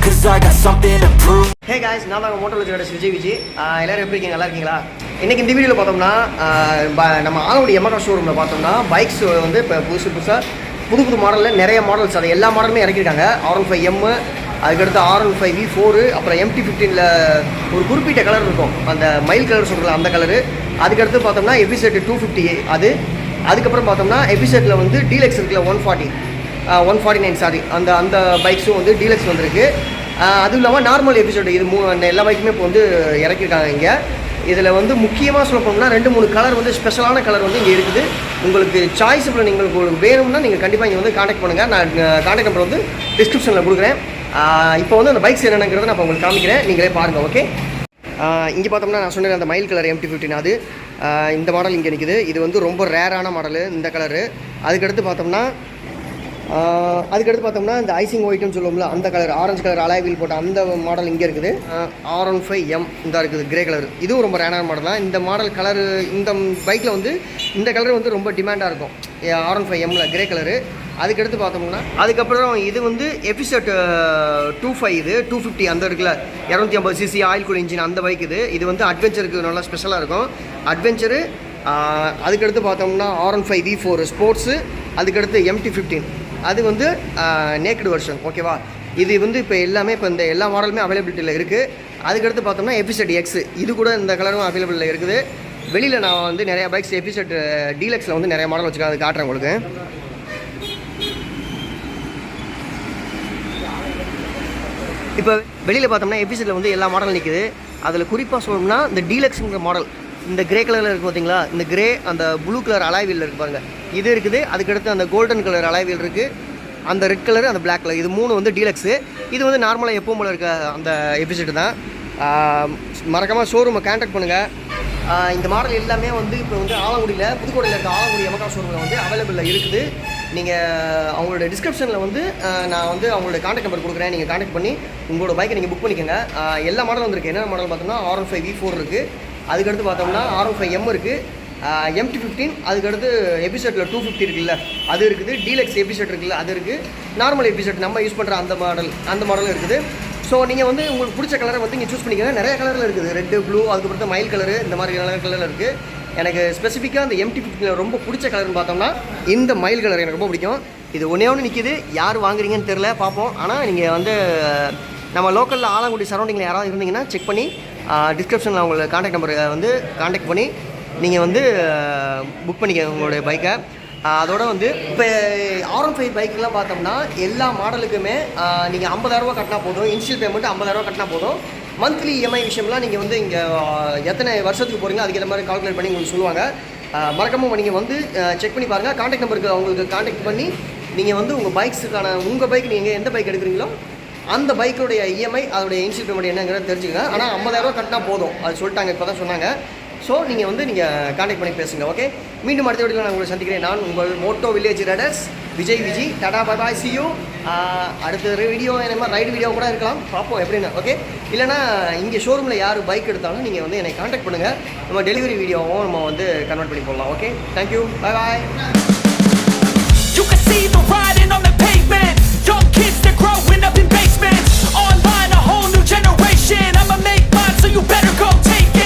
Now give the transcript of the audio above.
cause I got something to prove. Hey guys, நான் தான் Moto Vijay. எல்லாரும் எப்படி இருக்கீங்க? நல்லா இருக்கீங்களா? இன்னைக்கு இந்த வீடியோவில் பார்த்தோம்னா நம்ம ஆலங்குடி Yamaha ஷோரூமில் பார்த்தோம்னா பைக்ஸ் வந்து இப்போ புதுசாக புது மாடலில் நிறைய மாடல்ஸ், அது எல்லா மாடலுமே இறக்கியிருக்காங்க. r15m, அதுக்கடுத்து r15v4, அப்புறம் mt15ல் ஒரு குறிப்பிட்ட கலர் இருக்கும், அந்த மைல் கலர் சொல்கிறல அந்த கலரு. அதுக்கடுத்து பார்த்தோம்னா எபிசெட் 250 அது. அதுக்கப்புறம் பார்த்தோம்னா எபிசெட்டில் வந்து டீலக்ஸ் இருக்குல்ல 149 சாரி, அந்த பைக்ஸும் வந்து டீலக்ஸ் வந்திருக்கு. அதுவும் இல்லாமல் நார்மல் எபிசோடு இது எல்லா பைக்குமே இப்போ வந்து இறக்கியிருக்காங்க இங்கே. இதில் வந்து முக்கியமாக சொல்ல போனோம்னா 2-3 கலர் வந்து ஸ்பெஷலான கலர் வந்து இங்கே இருக்குது. உங்களுக்கு சாய்ஸில் உங்களுக்கு வேணும்னா நீங்கள் கண்டிப்பாக இங்கே வந்து காண்டாக்ட் பண்ணுங்கள். நான் காண்டாக்ட் நம்பர் வந்து டிஸ்கிரிப்ஷனில் கொடுக்குறேன். இப்போ வந்து அந்த பைக்ஸ் என்னங்கிறத நான் இப்போ உங்களுக்கு காமிக்கிறேன், நீங்களே பாருங்கள். ஓகே, இங்கே பார்த்தோம்னா நான் சொன்னேன் அந்த மைல் கலர் mt15 அது இந்த மாடல் இங்கே நிற்குது. இது வந்து ரொம்ப ரேரான மாடலு இந்த கலரு. அதுக்கடுத்து பார்த்தோம்னா இந்த ஐசிங் ஒயிட்னு சொல்லுவோம்ல அந்த colour, orange colour alloy wheel போட்ட அந்த மாடல் இங்கே இருக்குது. r15m இந்த இருக்குது கிரே கலர். இதுவும் ரொம்ப ரேரான மாடல் தான். இந்த மாடல் கலரு இந்த பைக்கில் வந்து இந்த கலர் வந்து ரொம்ப டிமாண்டாக இருக்கும், r15mல கிரே கலரு. அதுக்கடுத்து பார்த்தோம்னா அதுக்கப்புறம் இது வந்து எபிசெட் 25, இது 250 அந்த இருக்குல்ல 250cc ஆயில் கூல் இன்ஜின் அந்த பைக். இது வந்து அட்வென்ச்சருக்கு நல்லா ஸ்பெஷலாக இருக்கும், அட்வென்ச்சரு. அதுக்கடுத்து பார்த்தோம்னா r15v4 ஸ்போர்ட்ஸு. அதுக்கடுத்து mt15 அது வந்து நேக்கடு வெர்ஷன். ஓகேவா, இது வந்து இப்போ எல்லாமே இப்போ இந்த எல்லா மாடலுமே அவைலபிலிட்டியில் இருக்குது. அதுக்கடுத்து பார்த்தோம்னா எபிசெட் எக்ஸ், இது கூட இந்த கலரும் அவைலபிளில் இருக்குது. வெளியில் நான் வந்து நிறையா பைக்ஸ் எபிசெட் டீலக்ஸில் வந்து நிறைய மாடல் வச்சுருக்கேன், அது காட்டுறேன் உங்களுக்கு. இப்போ வெளியில் பார்த்தோம்னா எபிசெட்டில் வந்து எல்லா மாடலும் நிற்குது. அதில் குறிப்பாக சொல்லணும்னா இந்த டீலக்ஸுங்கிற மாடல், இந்த கிரே கலரில் இருக்குது பார்த்தீங்களா, இந்த கிரே அந்த ப்ளூ கலர் அலாய் வீல் இருக்குது பாருங்கள், இது இருக்குது. அதுக்கடுத்து அந்த கோல்டன் கலர் அலாய் வீல் இருக்குது, அந்த ரெட் கலர், அந்த பிளாக் கலர், இது 3 வந்து டீலக்ஸு. இது வந்து நார்மலாக எப்பவும் போல இருக்க அந்த எபிசோடு தான். மறக்காமல் ஷோரூமை கான்டாக்ட் பண்ணுங்கள். இந்த மாடல் எல்லாமே வந்து இப்போ வந்து ஆலங்குடியில் புதுக்கோட்டையில் இருக்க ஆலங்குடி Yamaha ஷோரூமில் வந்து அவைலபிளில் இருக்குது. நீங்கள் அவங்களோட டிஸ்கிரிப்ஷனில் வந்து நான் வந்து அவங்களோட கான்டாக்ட் நம்பர் கொடுக்குறேன், நீங்கள் கான்டாக்ட் பண்ணி உங்களோட பைக்கை நீங்கள் புக் பண்ணிக்கோங்க. எல்லா மாடலும் வந்துருக்கு. என்ன மாடல் பார்த்தோம்னா r15v4 இருக்குது. அதுக்கடுத்து பார்த்தோம்னா r15m இருக்குது, mt15, அதுக்கடுத்து எபிசோட்டில் 250 இருக்குல்ல அது இருக்குது, டீலக்ஸ் எபிசோட் இருக்குல்ல அது இருக்குது, நார்மல் எபிசோட் நம்ம யூஸ் பண்ணுற அந்த மாடலும் இருக்குது. ஸோ நீங்கள் வந்து உங்களுக்கு பிடிச்ச கலரை வந்து இங்கே சூஸ் பண்ணிக்கோங்க. நிறைய கலரில் இருக்குது, ரெட்டு, ப்ளூ, அதுக்கப்புறம் மைல் கலரு, இந்த மாதிரி நிறைய கலரில் இருக்குது. எனக்கு ஸ்பெசிஃபிக்காக அந்த mt15 ரொம்ப பிடிச்ச கலர்னு பார்த்தோம்னா இந்த மைல் கலர் எனக்கு ரொம்ப பிடிக்கும். இது ஒன்று நிற்கிது, யார் வாங்குறீங்கன்னு தெரில, பார்ப்போம். ஆனால் நீங்கள் வந்து நம்ம லோக்கலில் ஆலங்குடி சரௌண்டிங்கில் யாராவது இருந்தீங்கன்னா செக் பண்ணி டிஸ்கிரிப்ஷனில் உங்களோட கான்டாக்ட் நம்பரை வந்து கான்டாக்ட் பண்ணி நீங்கள் வந்து புக் பண்ணிக்க உங்களுடைய பைக்கை. அதோட வந்து இப்போ r15 பைக்கெலாம் பார்த்தோம்னா எல்லா மாடலுக்குமே நீங்கள் 50,000 கட்டினா போதும், இனிஷியல் பேமெண்ட் 50,000 கட்டினா போதும். மந்த்லி இஎம்ஐ விஷயம்லாம் நீங்கள் வந்து இங்கே எத்தனை வருஷத்துக்கு போகிறீங்க அதுக்கேற்ற மாதிரி கால்குலேட் பண்ணி உங்களுக்கு சொல்லுவாங்க. மறக்காமல் நீங்கள் வந்து செக் பண்ணி பாருங்கள். கான்டாக்ட் நம்பருக்கு அவங்களுக்கு கான்டாக்ட் பண்ணி நீங்கள் வந்து உங்கள் பைக்ஸுக்கான உங்கள் பைக் நீங்கள் எந்த பைக் எடுக்கிறீங்களோ அந்த பைக்கோடைய இஎம்ஐ அதோடைய இனிஷியல் பேமெண்ட் என்னங்கிறத தெரிஞ்சுக்கங்க. ஆனால் 50,000 கட்டினா போதும், அது சொல்லிட்டாங்க, இப்போ தான் சொன்னாங்க. ஸோ நீங்கள் வந்து நீங்கள் கான்டாக்ட் பண்ணி பேசுங்க. ஓகே, மீண்டும் அடுத்த வீடியோவில் நான் உங்களை சந்திக்கிறேன். நான் உங்கள் moto village riders Vijay. Tata, bye bye, see you. அடுத்த வீடியோ என்ன மாதிரி ரைடு வீடியோ கூட இருக்கலாம், பார்ப்போம் எப்படின்னு. ஓகே, இல்லைனா இங்கே ஷோரூமில் யார் பைக் எடுத்தாலும் நீங்கள் வந்து என்னை கான்டாக்ட் பண்ணுங்கள், நம்ம டெலிவரி வீடியோவும் நம்ம வந்து கன்வெர்ட் பண்ணி போடலாம். Okay, thank you, bye bye. You can see the riding on the pavement, young kids, they're growing up in